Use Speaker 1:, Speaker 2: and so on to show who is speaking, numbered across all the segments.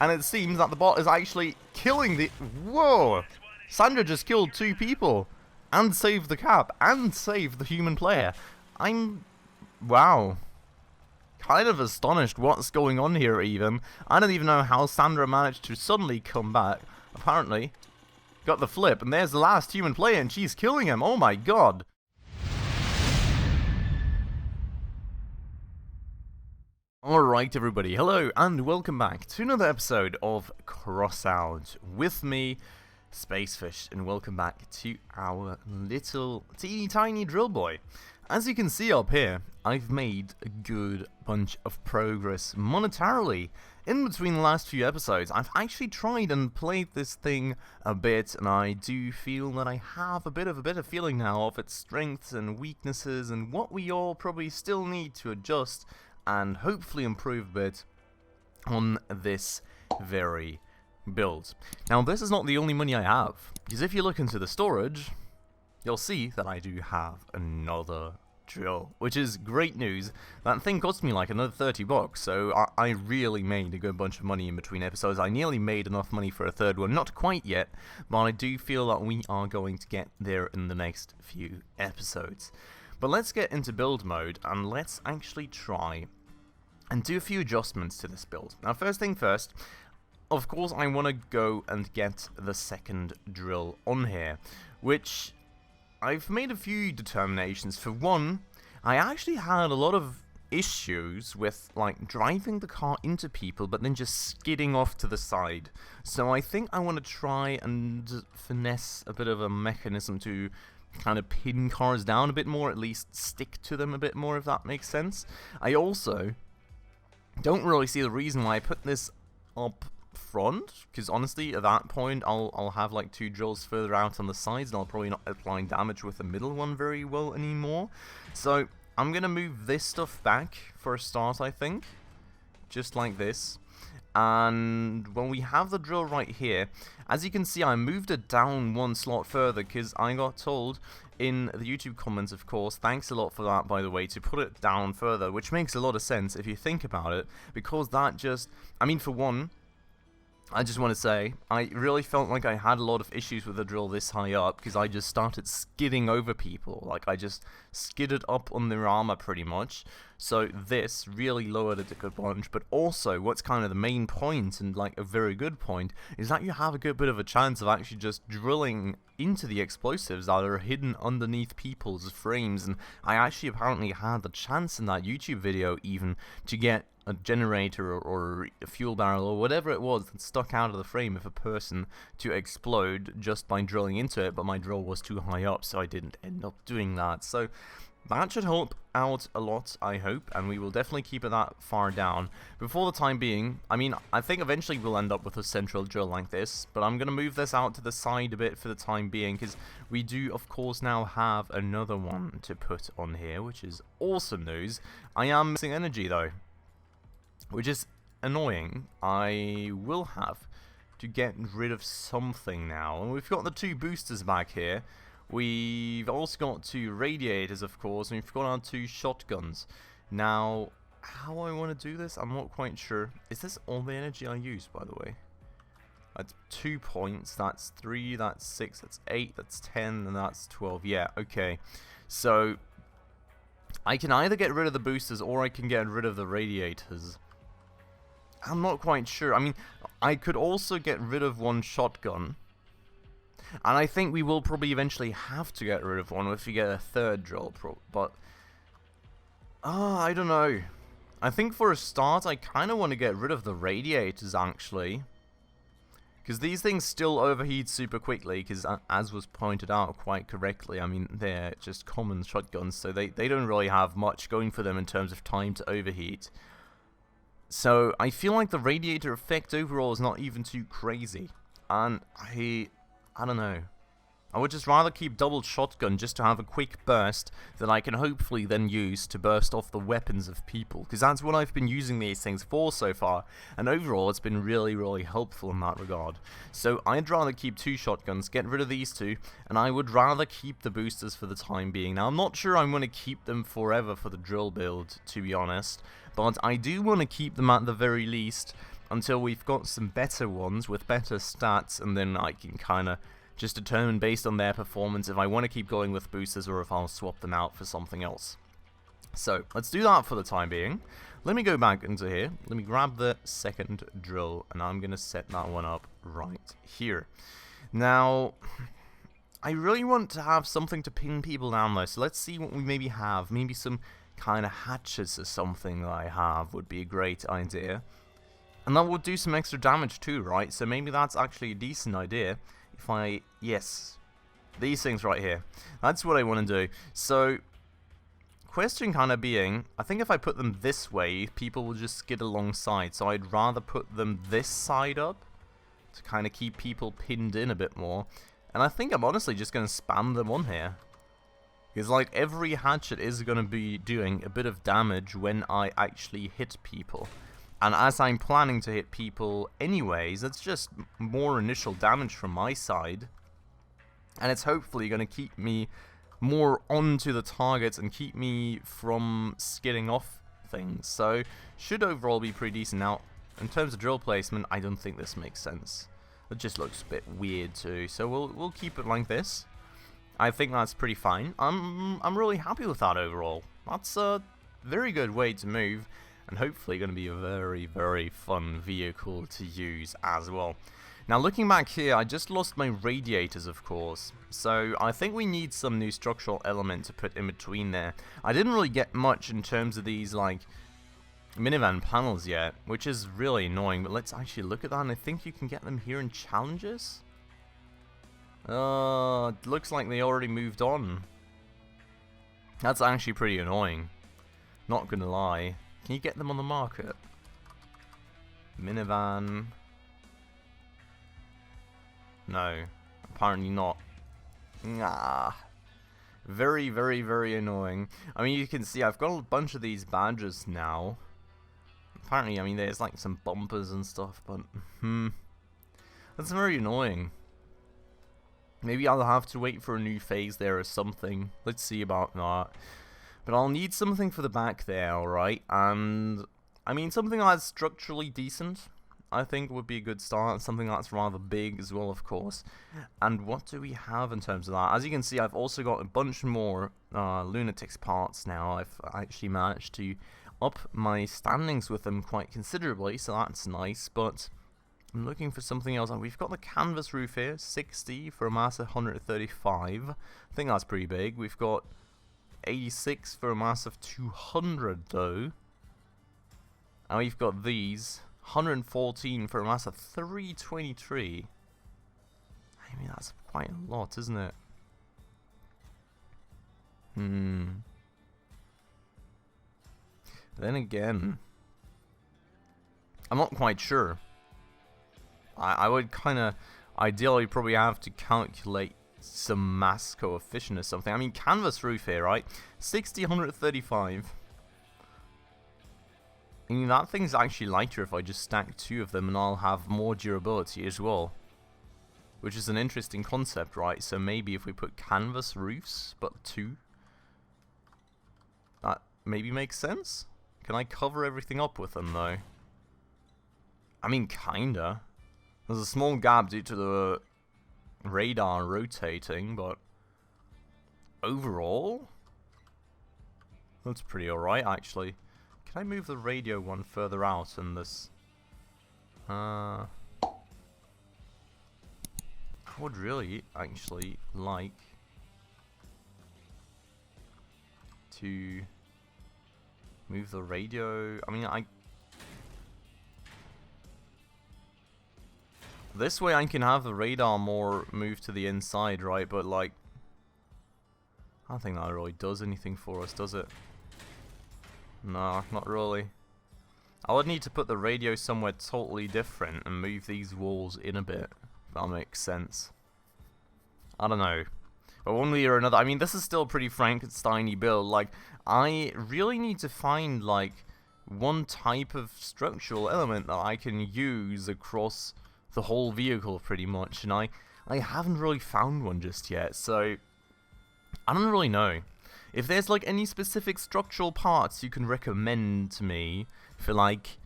Speaker 1: And it seems that the bot is actually killing the... Whoa! Sandra just killed 2 people. And saved the cap. And saved the human player. Wow. Kind of astonished what's going on here even. I don't even know how Sandra managed to suddenly come back. Apparently, got the flip. And there's the last human player and she's killing him. Oh my god. Alright everybody, hello and welcome back to another episode of Crossout with me, Spacefish, and welcome back to our little teeny tiny drill boy. As you can see up here, I've made a good bunch of progress monetarily. In between the last few episodes, I've actually tried and played this thing a bit, and I do feel that I have a better feeling now of its strengths and weaknesses and what we all probably still need to adjust and hopefully improve a bit on this very build. Now, this is not the only money I have, because if you look into the storage, you'll see that I do have another drill, which is great news. That thing cost me like another 30 bucks, so I really made a good bunch of money in between episodes. I nearly made enough money for a third one, not quite yet, but I do feel that we are going to get there in the next few episodes. But let's get into build mode, and let's actually try and do a few adjustments to this build. Now, first thing first, of course, I want to go and get the second drill on here, which I've made a few determinations. For one, I actually had a lot of issues with, like, driving the car into people, but then just skidding off to the side. So I think I want to try and finesse a bit of a mechanism to kind of pin cars down a bit more, at least stick to them a bit more, if that makes sense. I also don't really see the reason why I put this up front, because honestly at that point I'll have like 2 drills further out on the sides and I'll probably not apply damage with the middle one very well anymore. So I'm gonna move this stuff back for a start, I think, just like this. And when we have the drill right here, as you can see, I moved it down 1 slot further because I got told in the YouTube comments, of course, thanks a lot for that, by the way, to put it down further, which makes a lot of sense if you think about it, because that just, I mean, for one, I just want to say, I really felt like I had a lot of issues with the drill this high up, because I just started skidding over people. Like, I just skidded up on their armor pretty much. So this really lowered it a good bunch. But also, what's kind of the main point, and like a very good point, is that you have a good bit of a chance of actually just drilling into the explosives that are hidden underneath people's frames. And I actually apparently had the chance in that YouTube video even to get a generator or a fuel barrel or whatever it was that stuck out of the frame of a person to explode just by drilling into it, but my drill was too high up, so I didn't end up doing that. So that should help out a lot, I hope, and we will definitely keep it that far down. But for the time being, I mean, I think eventually we'll end up with a central drill like this, but I'm going to move this out to the side a bit for the time being, because we do, of course, now have another one to put on here, which is awesome news. I am missing energy, though, which is annoying. I will have to get rid of something now. And we've got the 2 boosters back here. We've also got 2 radiators, of course, and we've got our 2 shotguns. Now, how I want to do this, I'm not quite sure. Is this all the energy I use, by the way? That's 2 points, that's 3, that's 6, that's 8, that's 10, and that's 12. Yeah, okay. So I can either get rid of the boosters or I can get rid of the radiators. I'm not quite sure. I mean, I could also get rid of 1 shotgun. And I think we will probably eventually have to get rid of one if we get a 3rd drill. But, I don't know. I think for a start, I kind of want to get rid of the radiators, actually. Because these things still overheat super quickly, because as was pointed out quite correctly, I mean, they're just common shotguns, so they don't really have much going for them in terms of time to overheat. So I feel like the radiator effect overall is not even too crazy, and I don't know. I would just rather keep double shotgun just to have a quick burst that I can hopefully then use to burst off the weapons of people, because that's what I've been using these things for so far, and overall it's been really helpful in that regard. So I'd rather keep 2 shotguns, get rid of these 2, and I would rather keep the boosters for the time being. Now, I'm not sure I'm going to keep them forever for the drill build, to be honest, but I do want to keep them at the very least until we've got some better ones with better stats, and then I can kind of just determine based on their performance if I want to keep going with boosters or if I'll swap them out for something else. So, let's do that for the time being. Let me go back into here. Let me grab the second drill, and I'm going to set that one up right here. Now, I really want to have something to pin people down though, so let's see what we maybe have. Maybe some kind of hatchets or something that I have would be a great idea. And that would do some extra damage too, right? So maybe that's actually a decent idea. If yes, these things right here. That's what I want to do. So, question kind of being, I think if I put them this way, people will just skid alongside. So I'd rather put them this side up to kind of keep people pinned in a bit more. And I think I'm honestly just going to spam them on here. Because like every hatchet is going to be doing a bit of damage when I actually hit people. And as I'm planning to hit people anyways, it's just more initial damage from my side. And it's hopefully going to keep me more onto the targets and keep me from skidding off things. So, should overall be pretty decent. Now, in terms of drill placement, I don't think this makes sense. It just looks a bit weird too. So we'll keep it like this. I think that's pretty fine. I'm really happy with that overall. That's a very good way to move, and hopefully going to be a very, very fun vehicle to use as well. Now looking back here, I just lost my radiators, of course, so I think we need some new structural element to put in between there. I didn't really get much in terms of these like minivan panels yet, which is really annoying, but let's actually look at that, and I think you can get them here in challenges. It looks like they already moved on. That's actually pretty annoying, not gonna lie. Can you get them on the market? Minivan. No, apparently not. Nah. Very, very, very annoying. I mean, you can see I've got a bunch of these badges now. Apparently, I mean, there's like some bumpers and stuff, but that's very annoying. Maybe I'll have to wait for a new phase there or something. Let's see about that. But I'll need something for the back there, alright? And, I mean, something that's structurally decent, I think would be a good start. Something that's rather big as well, of course. And what do we have in terms of that? As you can see, I've also got a bunch more Lunatics parts now. I've actually managed to up my standings with them quite considerably, so that's nice. But I'm looking for something else. We've got the canvas roof here, 60 for a mass of 135. I think that's pretty big. We've got 86 for a mass of 200 though. And we've got these 114 for a mass of 323. I mean, that's quite a lot, isn't it? Then again, I'm not quite sure. I would kind of ideally probably have to calculate some mass coefficient or something. I mean, canvas roof here, right? 60, 135. I mean, that thing's actually lighter if I just stack two of them, and I'll have more durability as well. Which is an interesting concept, right? So maybe if we put canvas roofs, but two, that maybe makes sense? Can I cover everything up with them, though? I mean, kinda. There's a small gap due to the radar rotating, but overall, that's pretty alright, actually. Can I move the radio one further out in this? I would really, actually, like to move the radio. I mean, this way I can have the radar more move to the inside, right? But, like, I don't think that really does anything for us, does it? No, not really. I would need to put the radio somewhere totally different and move these walls in a bit. If that makes sense. I don't know. But one way or another, I mean, this is still a pretty Frankenstein-y build. Like, I really need to find, like, one type of structural element that I can use across the whole vehicle, pretty much. And I haven't really found one just yet, so I don't really know. If there's, like, any specific structural parts you can recommend to me for, like,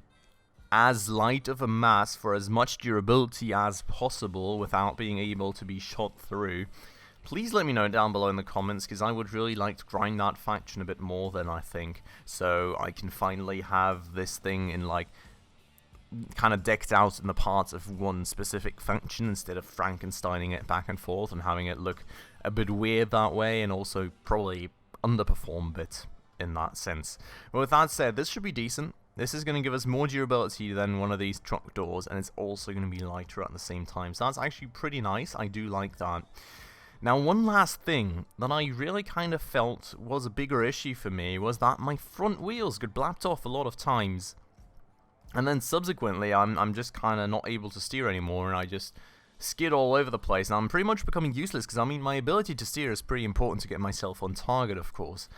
Speaker 1: as light of a mass for as much durability as possible without being able to be shot through. Please let me know down below in the comments, because I would really like to grind that faction a bit more than I think, so I can finally have this thing in like kind of decked out in the parts of one specific faction instead of Frankensteining it back and forth and having it look a bit weird that way, and also probably underperform a bit in that sense. But with that said, this should be decent. This is going to give us more durability than one of these truck doors, and it's also going to be lighter at the same time, so that's actually pretty nice. I do like that. Now, one last thing that I really kind of felt was a bigger issue for me was that my front wheels get blapped off a lot of times. And then subsequently, I'm just kind of not able to steer anymore, and I just skid all over the place. Now, I'm pretty much becoming useless, because, I mean, my ability to steer is pretty important to get myself on target, of course.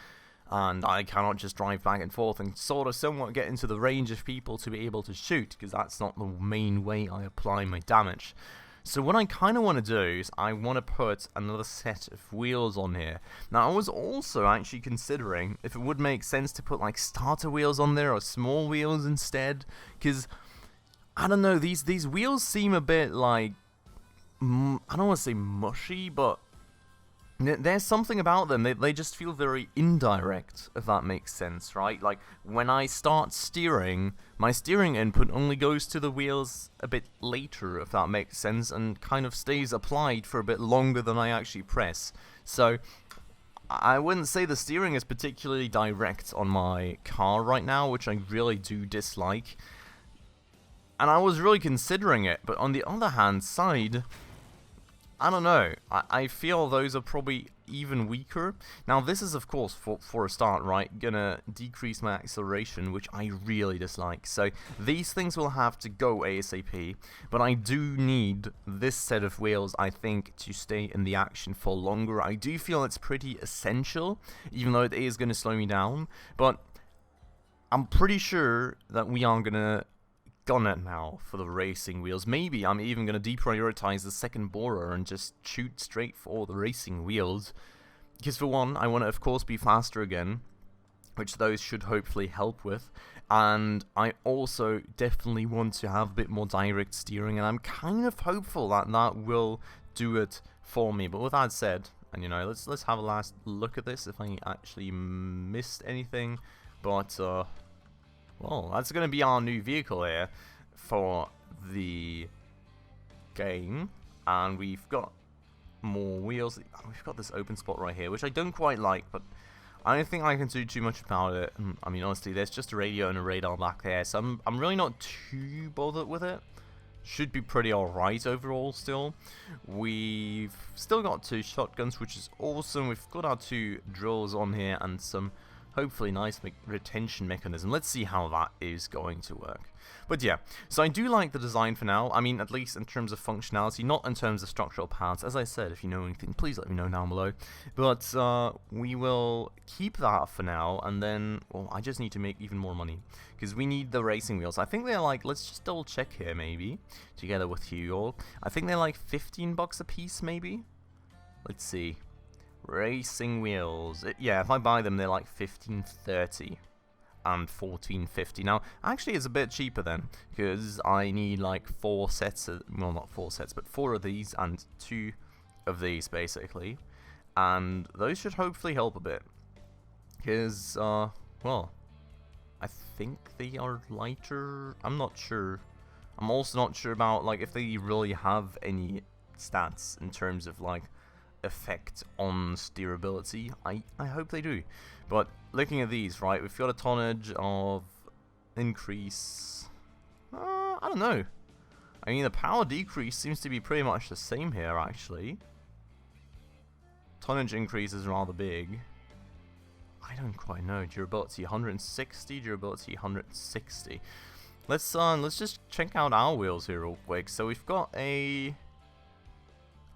Speaker 1: And I cannot just drive back and forth and sort of somewhat get into the range of people to be able to shoot, because that's not the main way I apply my damage. So what I kind of want to do is I want to put another set of wheels on here. Now, I was also actually considering if it would make sense to put like starter wheels on there or small wheels instead, because I don't know, these wheels seem a bit like, I don't want to say mushy, but there's something about them. They just feel very indirect, if that makes sense, right? Like, when I start steering, my steering input only goes to the wheels a bit later, if that makes sense, and kind of stays applied for a bit longer than I actually press. So, I wouldn't say the steering is particularly direct on my car right now, which I really do dislike. And I was really considering it, but on the other hand side, I don't know, I feel those are probably even weaker. Now, this is, of course, for a start, right, gonna decrease my acceleration, which I really dislike. So, these things will have to go ASAP, but I do need this set of wheels, I think, to stay in the action for longer. I do feel it's pretty essential, even though it is gonna slow me down, but I'm pretty sure that we are gonna gun it now for the racing wheels. Maybe I'm even going to deprioritize the second borer and just shoot straight for the racing wheels, because for one, I want to of course be faster again, which those should hopefully help with, and I also definitely want to have a bit more direct steering, and I'm kind of hopeful that that will do it for me. But with that said, and you know, let's have a last look at this if I actually missed anything, but well, that's going to be our new vehicle here for the game. And we've got more wheels. We've got this open spot right here, which I don't quite like, but I don't think I can do too much about it. I mean, honestly, there's just a radio and a radar back there, so I'm really not too bothered with it. Should be pretty alright overall still. We've still got 2 shotguns, which is awesome. We've got our 2 drills on here and some hopefully nice retention mechanism. Let's see how that is going to work. But yeah, so I do like the design for now. I mean, at least in terms of functionality, not in terms of structural parts. As I said, if you know anything, please let me know down below. But we will keep that for now, and then, well, I just need to make even more money, because we need the racing wheels. I think they're like, let's just double check here maybe, together with you all. I think they're like 15 bucks a piece maybe? Let's see. Racing wheels. Yeah, if I buy them, they're like $15.30 and $14.50. Now, actually, it's a bit cheaper then, because I need like 4 sets of, well, not 4 sets, but 4 of these and 2 of these, basically. And those should hopefully help a bit, because, well, I think they are lighter. I'm not sure. I'm also not sure about, like, if they really have any stats in terms of, like, effect on steerability. I hope they do. But looking at these, right, we've got a tonnage of increase. I don't know. I mean, the power decrease seems to be pretty much the same here, actually. Tonnage increase is rather big. I don't quite know. Durability 160, durability 160. Let's just check out our wheels here real quick. So we've got a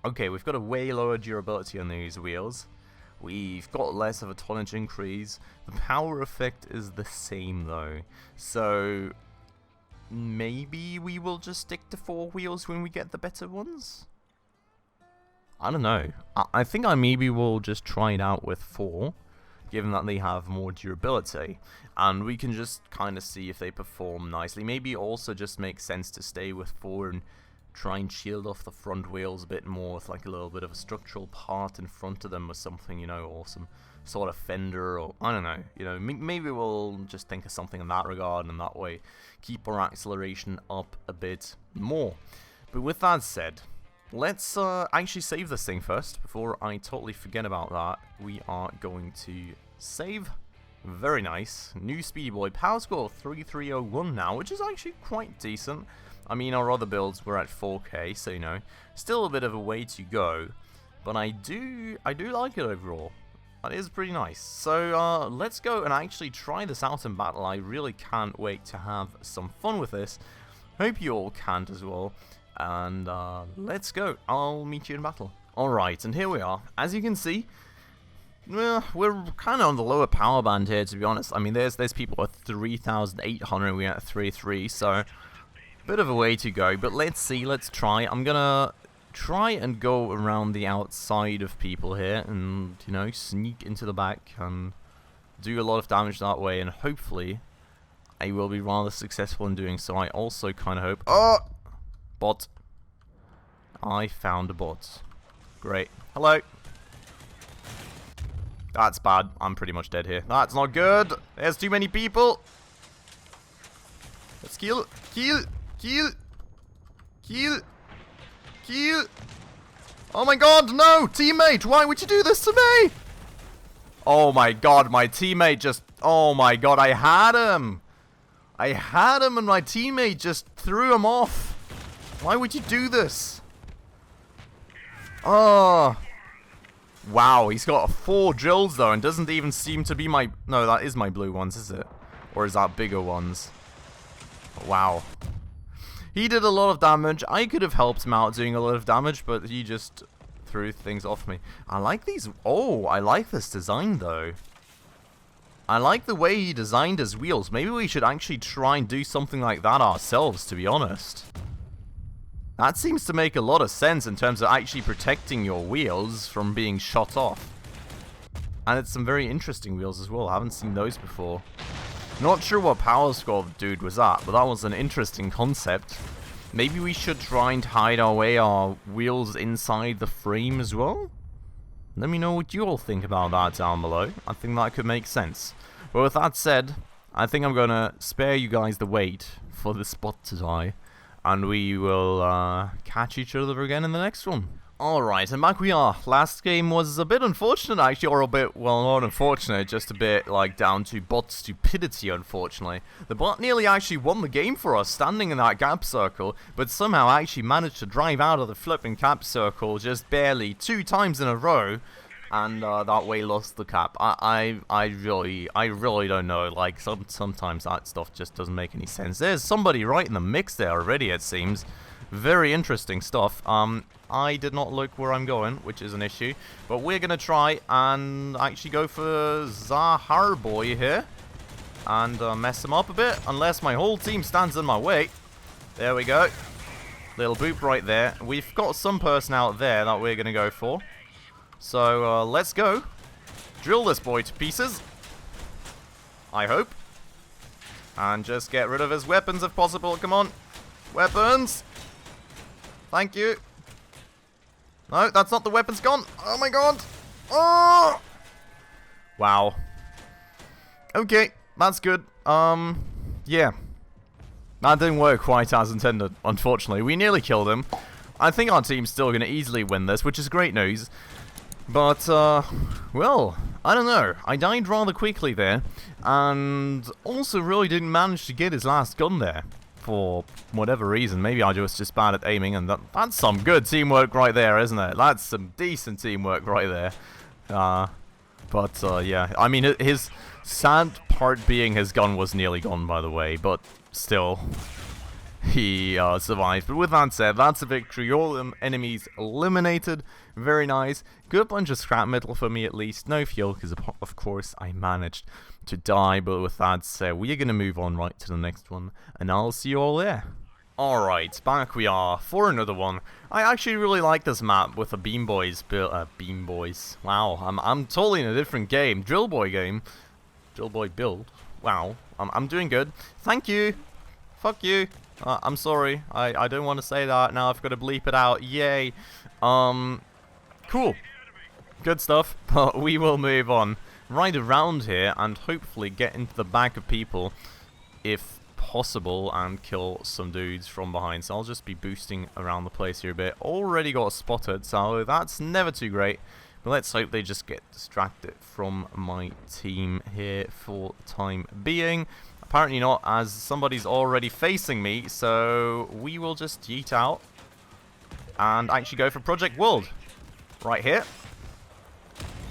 Speaker 1: we've got a way lower durability on these wheels. We've got less of a tonnage increase. The power effect is the same though. So maybe we will just stick to 4 wheels when we get the better ones? I don't know. I think I maybe will just try it out with 4. given that they have more durability. And we can just kind of see if they perform nicely. Maybe also just makes sense to stay with 4 and try and shield off the front wheels a bit more with like a little bit of a structural part in front of them or something, you know, or some sort of fender, or I don't know, you know, maybe we'll just think of something in that regard, and that way keep our acceleration up a bit more. But with that said, let's actually save this thing first. Before I totally forget about that, we are going to save. Very nice. New Speedy Boy. Power score 3301 now, which is actually quite decent. I mean, our other builds were at 4K, so you know, still a bit of a way to go. But I do like it overall. It is pretty nice. So let's go and actually try this out in battle. I really can't wait to have some fun with this. Hope you all can as well. And let's go. I'll meet you in battle. Alright, and here we are. As you can see, well, we're kind of on the lower power band here, to be honest. I mean, there's people at 3,800, we're at 3,300, so bit of a way to go. But let's see, let's try. I'm gonna try and go around the outside of people here and, you know, sneak into the back and do a lot of damage that way, and hopefully I will be rather successful in doing so. I also kind of hope... Oh! Bot. I found a bot. Great. Hello. That's bad. I'm pretty much dead here. That's not good. There's too many people. Let's kill. Kill. Kill. Kill. Kill. Oh my god, no! Teammate, why would you do this to me? Oh my god, my teammate just... Oh my god, I had him! I had him and my teammate just threw him off. Why would you do this? Oh. Wow, he's got 4 drills though and doesn't even seem to be my... No, that is my blue ones, is it? Or is that bigger ones? Wow. He did a lot of damage. I could have helped him out doing a lot of damage, but he just threw things off me. I like these... Oh, I like this design, though. I like the way he designed his wheels. Maybe we should actually try and do something like that ourselves, to be honest. That seems to make a lot of sense in terms of actually protecting your wheels from being shot off. And it's some very interesting wheels as well. I haven't seen those before. Not sure what power score the dude was at, but that was an interesting concept. Maybe we should try and hide our wheels inside the frame as well? Let me know what you all think about that down below. I think that could make sense. But with that said, I think I'm gonna spare you guys the wait for the spot to die. And we will catch each other again in the next one. Alright, and back we are. Last game was a bit unfortunate actually, or a bit, well, not unfortunate, just a bit like down to bot stupidity, unfortunately. The bot nearly actually won the game for us, standing in that gap circle, but somehow actually managed to drive out of the flipping cap circle just barely 2 times in a row, and that way lost the cap. I really don't know, like, sometimes that stuff just doesn't make any sense. There's somebody right in the mix there already, it seems. Very interesting stuff. I did not look where I'm going, which is an issue. But we're going to try and actually go for Zahar Boy here. And mess him up a bit, unless my whole team stands in my way. There we go. Little boop right there. We've got some person out there that we're going to go for. So let's go. Drill this boy to pieces. I hope. And just get rid of his weapons if possible. Come on. Weapons. Thank you. No, that's not the weapons gone. Oh my god. Oh! Wow. Okay, that's good. Yeah. That didn't work quite as intended, unfortunately. We nearly killed him. I think our team's still going to easily win this, which is great news. But, well, I don't know. I died rather quickly there. And also really didn't manage to get his last gun there. For whatever reason. Maybe I was just bad at aiming, and that's some good teamwork right there, isn't it? That's some decent teamwork right there. Yeah, I mean, his sad part being his gun was nearly gone, by the way, but still, he survived. But with that said, that's a victory. All enemies eliminated. Very nice. Good bunch of scrap metal for me, at least. No fuel, because of course I managed to die. But with that said, we are going to move on right to the next one, and I'll see you all there. Alright, back we are for another one. I actually really like this map with the Beam Boys build. Beam Boys. Wow, I'm totally in a different game. Drill Boy game. Drill Boy build. Wow, I'm doing good. Thank you. Fuck you. I'm sorry. I don't want to say that. Now I've got to bleep it out. Yay. Cool. Good stuff. But we will move on right around here and hopefully get into the back of people if possible and kill some dudes from behind. So I'll just be boosting around the place here a bit. Already got spotted, so that's never too great. But let's hope they just get distracted from my team here for the time being. Apparently not, as somebody's already facing me, so we will just yeet out and actually go for Project World right here.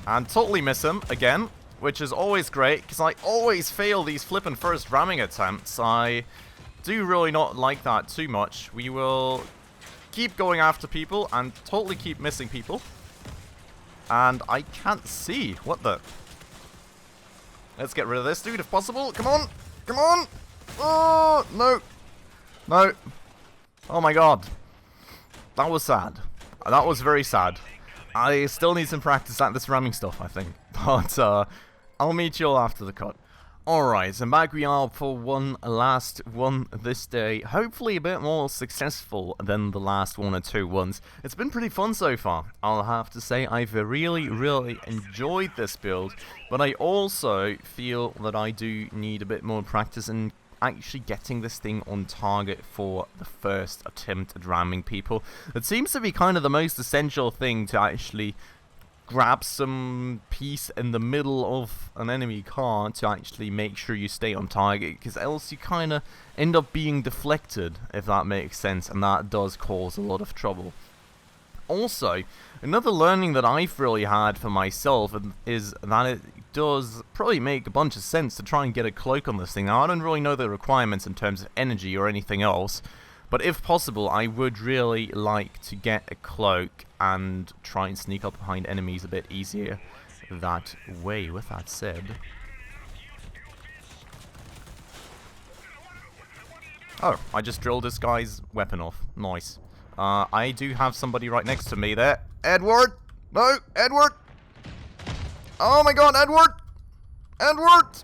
Speaker 1: And totally miss him again, which is always great, because I always fail these flippin' first ramming attempts. I do really not like that too much. We will keep going after people and totally keep missing people. And I can't see. What the? Let's get rid of this dude if possible. Come on. Come on. Oh, no. No. Oh my god. That was sad. That was very sad. I still need some practice at this ramming stuff, I think. But, I'll meet you all after the cut. Alright, and back we are for one last one this day. Hopefully a bit more successful than the last one or two ones. It's been pretty fun so far. I'll have to say I've really enjoyed this build. But I also feel that I do need a bit more practice in actually getting this thing on target for the first attempt at ramming people. It seems to be kind of the most essential thing to actually grab some piece in the middle of an enemy car to actually make sure you stay on target, because else you kind of end up being deflected, if that makes sense, and that does cause a lot of trouble. Also, another learning that I've really had for myself is that it does probably make a bunch of sense to try and get a cloak on this thing. Now, I don't really know the requirements in terms of energy or anything else, but if possible, I would really like to get a cloak and try and sneak up behind enemies a bit easier that way. With that said... Oh, I just drilled this guy's weapon off. Nice. I do have somebody right next to me there. Edward! No, Edward! Oh my god, Edward! Edward!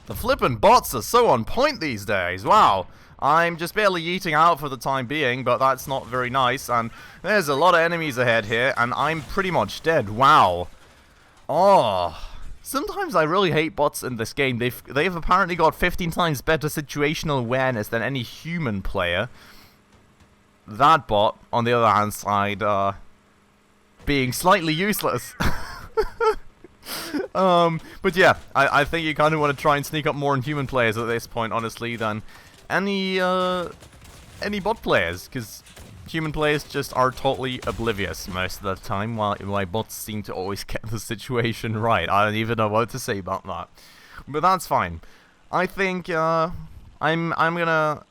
Speaker 1: The flippin' bots are so on point these days. Wow. I'm just barely yeeting out for the time being, but that's not very nice. And there's a lot of enemies ahead here, and I'm pretty much dead. Wow. Oh. Sometimes I really hate bots in this game. They've apparently got 15 times better situational awareness than any human player. That bot, on the other hand side, being slightly useless. But yeah, I think you kind of want to try and sneak up more on human players at this point, honestly, than any bot players, because human players just are totally oblivious most of the time, while bots seem to always get the situation right. I don't even know what to say about that, but that's fine. I think I'm gonna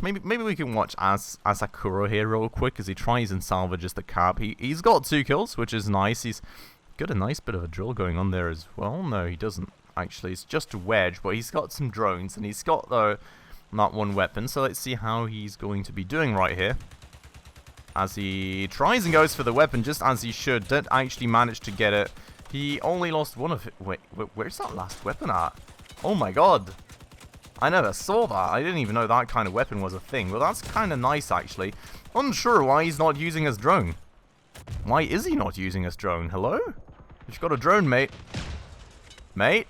Speaker 1: maybe we can watch Asakura here real quick as he tries and salvages the cap. He's got 2 kills, which is nice. He's got a nice bit of a drill going on there as well. No, he doesn't actually. It's just a wedge, but he's got some drones and he's got not one weapon. So let's see how he's going to be doing right here. As he tries and goes for the weapon, just as he should. Didn't actually manage to get it. He only lost one of it. Wait, where's that last weapon at? Oh my god. I never saw that. I didn't even know that kind of weapon was a thing. Well, that's kind of nice, actually. Unsure why he's not using his drone. Why is he not using his drone? Hello? You've got a drone, mate. Mate?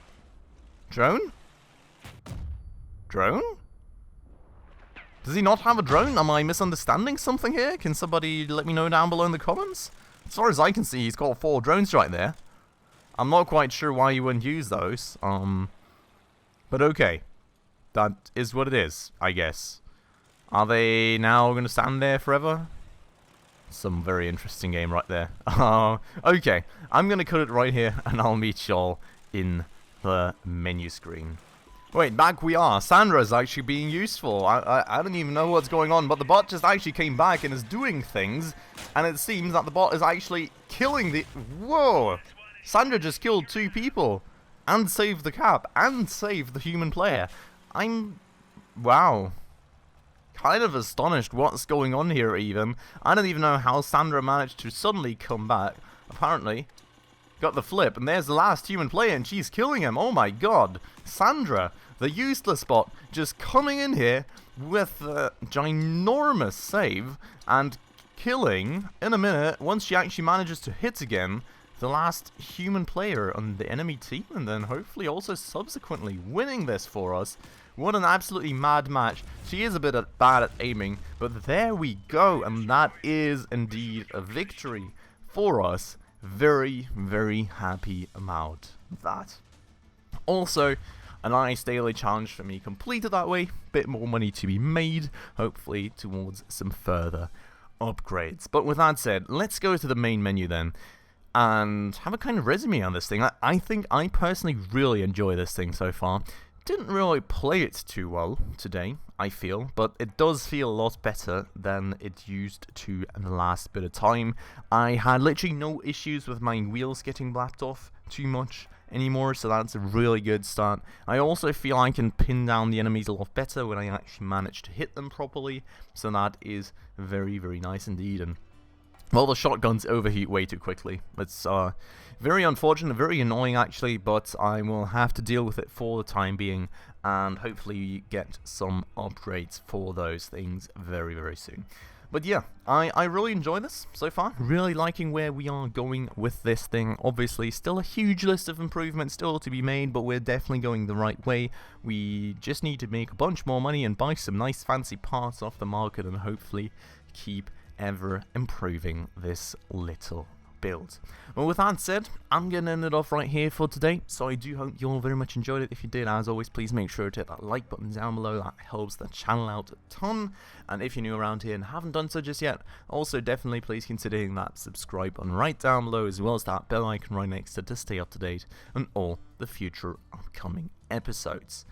Speaker 1: Drone? Drone? Does he not have a drone? Am I misunderstanding something here? Can somebody let me know down below in the comments? As far as I can see, he's got 4 drones right there. I'm not quite sure why you wouldn't use those. But okay. That is what it is, I guess. Are they now going to stand there forever? Some very interesting game right there. Okay, I'm going to cut it right here, and I'll meet y'all in the menu screen. Wait, back we are. Sandra's actually being useful. I don't even know what's going on, but the bot just actually came back and is doing things, and it seems that the bot is actually killing the... Whoa! Sandra just killed 2 people, and saved the cap, and saved the human player. Wow. kind of astonished what's going on here even. I don't even know how Sandra managed to suddenly come back. Apparently, got the flip, and there's the last human player, and she's killing him. Oh my god. Sandra, the useless bot, just coming in here with a ginormous save and killing, in a minute, once she actually manages to hit again, the last human player on the enemy team, and then hopefully also subsequently winning this for us. What an absolutely mad match. She is a bit bad at aiming, but there we go, and that is indeed a victory for us. Very, very happy about that. Also, a nice daily challenge for me completed that way. Bit more money to be made, hopefully towards some further upgrades. But with that said, let's go to the main menu then and have a kind of resume on this thing. I think I personally really enjoy this thing so far. Didn't really play it too well today, I feel, but it does feel a lot better than it used to in the last bit of time. I had literally no issues with my wheels getting blacked off too much anymore, so that's a really good start. I also feel I can pin down the enemies a lot better when I actually manage to hit them properly, so that is very, very nice indeed. And well, the shotguns overheat way too quickly. It's very unfortunate, very annoying actually, but I will have to deal with it for the time being, and hopefully get some upgrades for those things very, very soon. But yeah, I really enjoy this so far. Really liking where we are going with this thing. Obviously, still a huge list of improvements still to be made, but we're definitely going the right way. We just need to make a bunch more money and buy some nice fancy parts off the market, and hopefully keep ever improving this little build. Well, with that said, I'm going to end it off right here for today, so I do hope you all very much enjoyed it. If you did, as always, please make sure to hit that like button down below. That helps the channel out a ton. And if you're new around here and haven't done so just yet, also definitely please consider hitting that subscribe button right down below, as well as that bell icon right next to stay up to date on all the future upcoming episodes.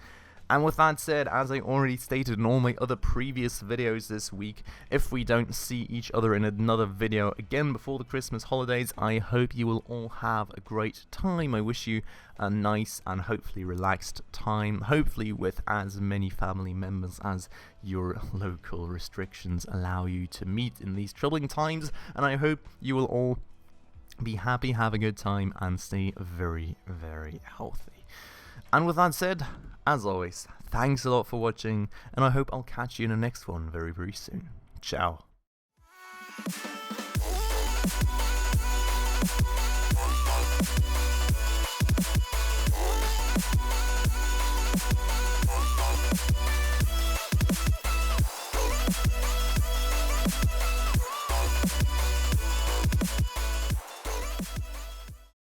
Speaker 1: And with that said, as I already stated in all my other previous videos this week, if we don't see each other in another video again before the Christmas holidays, I hope you will all have a great time. I wish you a nice and hopefully relaxed time, hopefully with as many family members as your local restrictions allow you to meet in these troubling times. And I hope you will all be happy, have a good time, and stay very, very healthy. And with that said, as always, thanks a lot for watching, and I hope I'll catch you in the next one very, very soon. Ciao.